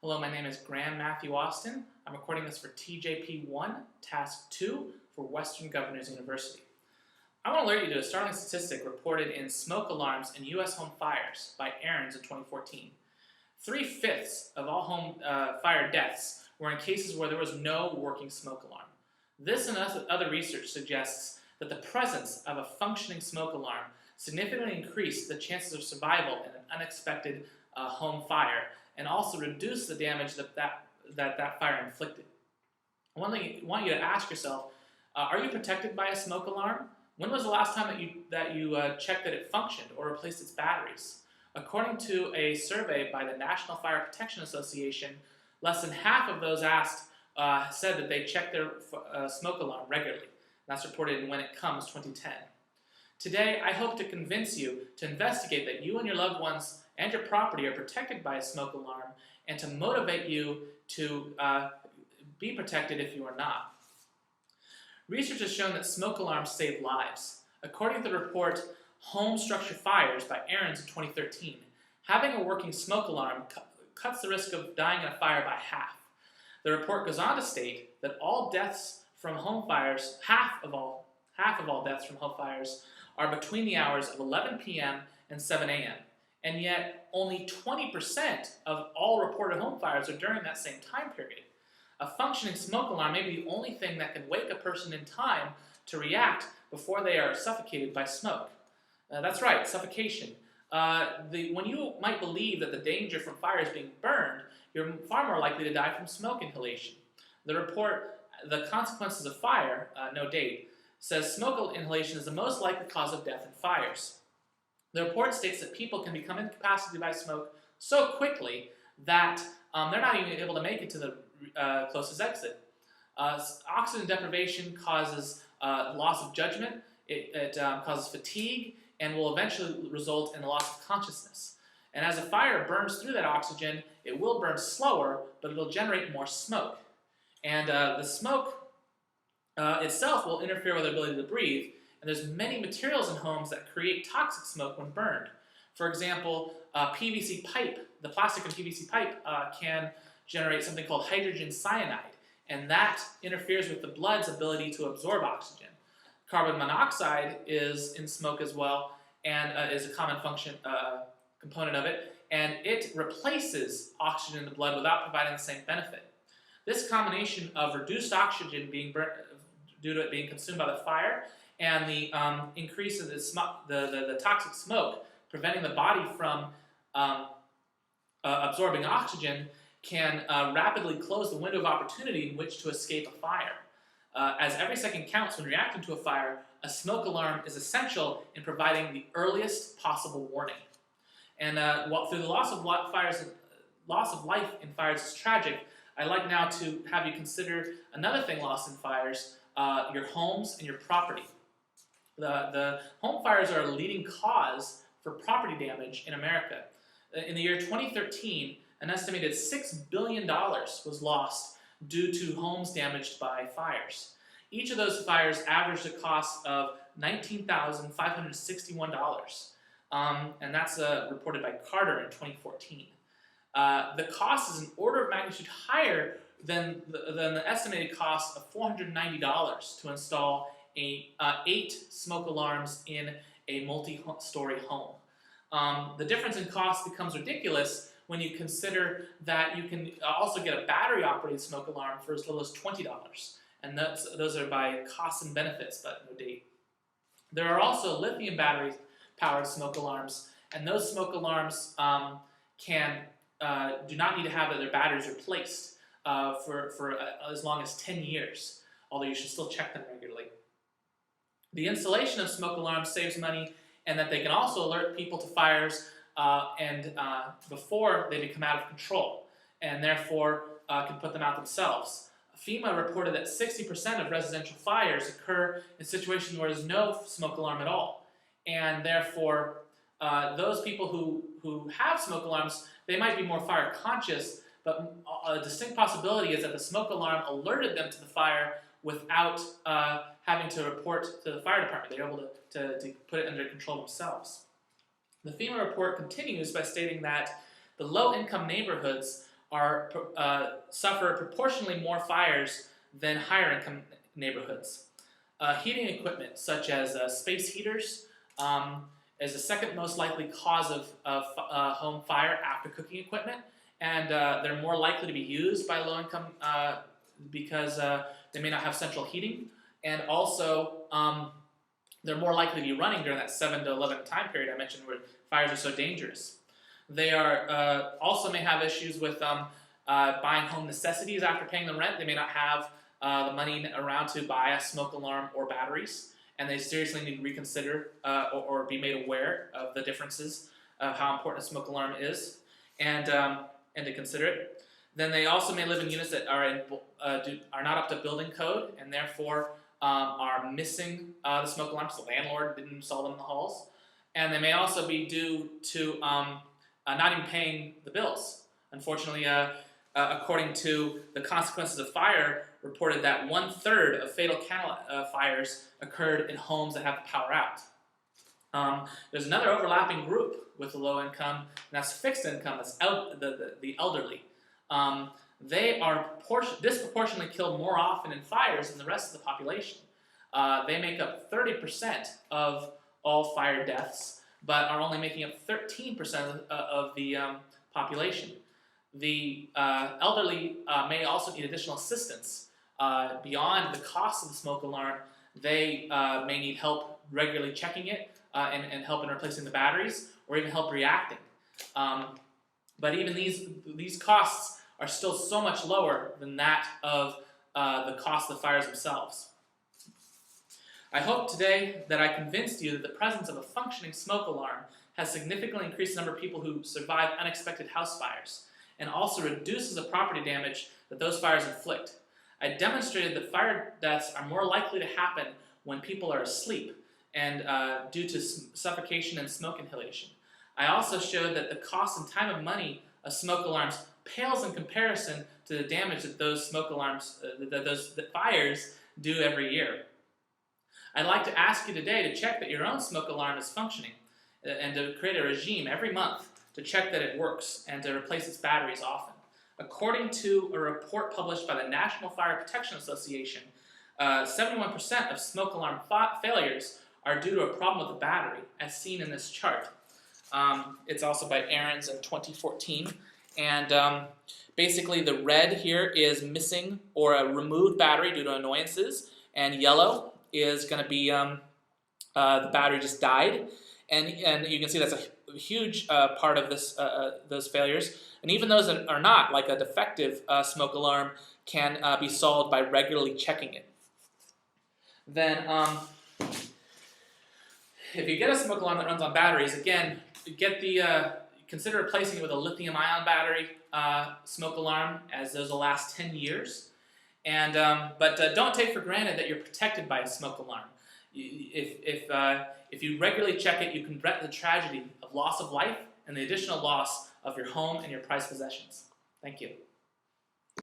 Hello, my name is Graeme Matthew Austin. I'm recording this for TJP1, Task 2 for Western Governors University. I want to alert you to a startling statistic reported in Smoke Alarms in U.S. Home Fires by Aaron's in 2014. 3/5 of all home fire deaths were in cases where there was no working smoke alarm. This and other research suggests that the presence of a functioning smoke alarm significantly increased the chances of survival in an unexpected home fire, and also reduce the damage that fire inflicted. I want you to ask yourself, are you protected by a smoke alarm? When was the last time that you checked that it functioned or replaced its batteries? According to a survey by the National Fire Protection Association, less than half of those asked said that they check their smoke alarm regularly. That's reported in When It Comes 2010. Today, I hope to convince you to investigate that you and your loved ones and your property are protected by a smoke alarm, and to motivate you to be protected if you are not. Research has shown that smoke alarms save lives. According to the report Home Structure Fires by Aaron's in 2013, having a working smoke alarm cuts the risk of dying in a fire by half. The report goes on to state that all deaths from home fires, half of all deaths from home fires, are between the hours of 11 p.m. and 7 a.m. And yet, only 20% of all reported home fires are during that same time period. A functioning smoke alarm may be the only thing that can wake a person in time to react before they are suffocated by smoke. That's right, suffocation. When you might believe that the danger from fire is being burned, you're far more likely to die from smoke inhalation. The report, The Consequences of Fire, no date, says smoke inhalation is the most likely cause of death in fires. The report states that people can become incapacitated by smoke so quickly that they're not even able to make it to the closest exit. Oxygen deprivation causes loss of judgment, it causes fatigue, and will eventually result in the loss of consciousness. And as a fire burns through that oxygen, it will burn slower, but it'll generate more smoke. And the smoke itself will interfere with our ability to breathe. And there's many materials in homes that create toxic smoke when burned. For example, PVC pipe, the plastic in PVC pipe can generate something called hydrogen cyanide, and that interferes with the blood's ability to absorb oxygen. Carbon monoxide is in smoke as well, and is a common component of it, and it replaces oxygen in the blood without providing the same benefit. This combination of reduced oxygen being burnt due to it being consumed by the fire, and the increase of the toxic smoke, preventing the body from absorbing oxygen, can rapidly close the window of opportunity in which to escape a fire. As every second counts when reacting to a fire, a smoke alarm is essential in providing the earliest possible warning. And through the loss of life in fires is tragic, I'd like now to have you consider another thing lost in fires, your homes and your property. The home fires are a leading cause for property damage in America. In the year 2013, an estimated $6 billion was lost due to homes damaged by fires. Each of those fires averaged a cost of $19,561, and that's reported by Carter in 2014. The cost is an order of magnitude higher than the estimated cost of $490 to install 8 smoke alarms in a multi-story home. The difference in cost becomes ridiculous when you consider that you can also get a battery-operated smoke alarm for as little as $20, and those are by costs and benefits, but no date. There are also lithium battery-powered smoke alarms, and those smoke alarms do not need to have their batteries replaced for as long as 10 years, although you should still check them regularly. The installation of smoke alarms saves money, and that they can also alert people to fires before they become out of control, and therefore can put them out themselves. FEMA reported that 60% of residential fires occur in situations where there's no smoke alarm at all, and therefore those people who have smoke alarms, they might be more fire conscious, but a distinct possibility is that the smoke alarm alerted them to the fire without having to report to the fire department. They're able to put it under control themselves. The FEMA report continues by stating that the low-income neighborhoods suffer proportionally more fires than higher income neighborhoods. Heating equipment such as space heaters is the second most likely cause of home fire after cooking equipment, and they're more likely to be used by low income because they may not have central heating, and also they're more likely to be running during that 7 to 11 time period I mentioned where fires are so dangerous. They are also may have issues with buying home necessities after paying the rent. They may not have the money around to buy a smoke alarm or batteries, and they seriously need to reconsider or be made aware of the differences of how important a smoke alarm is, and to consider it. Then they also may live in units that are not up to building code, and therefore are missing the smoke alarms. The landlord didn't install them in the halls, and they may also be due to not even paying the bills. Unfortunately, according to the consequences of fire, reported that 1/3 of fatal candle fires occurred in homes that have the power out. There's another overlapping group with the low income, and that's fixed income. That's the elderly. They are disproportionately killed more often in fires than the rest of the population. They make up 30% of all fire deaths, but are only making up 13% of the population. The elderly may also need additional assistance. Beyond the cost of the smoke alarm, they may need help regularly checking it and help in replacing the batteries, or even help reacting. But even these costs are still so much lower than that of the cost of the fires themselves. I hope today that I convinced you that the presence of a functioning smoke alarm has significantly increased the number of people who survive unexpected house fires, and also reduces the property damage that those fires inflict. I demonstrated that fire deaths are more likely to happen when people are asleep and due to suffocation and smoke inhalation. I also showed that the cost and time of money of smoke alarms pales in comparison to the damage that those smoke alarms, that fires do every year. I'd like to ask you today to check that your own smoke alarm is functioning and to create a regime every month to check that it works and to replace its batteries often. According to a report published by the National Fire Protection Association, 71% of smoke alarm failures are due to a problem with the battery, as seen in this chart. It's also by Aarons in 2014. And basically the red here is missing or a removed battery due to annoyances, and yellow is going to be the battery just died. And you can see that's a huge part of those failures. And even those that are not, like a defective smoke alarm, can be solved by regularly checking it. Then, if you get a smoke alarm that runs on batteries, again, consider replacing it with a lithium-ion battery smoke alarm, as those will last 10 years. And but don't take for granted that you're protected by a smoke alarm. If you regularly check it, you can prevent the tragedy of loss of life and the additional loss of your home and your prized possessions. Thank you.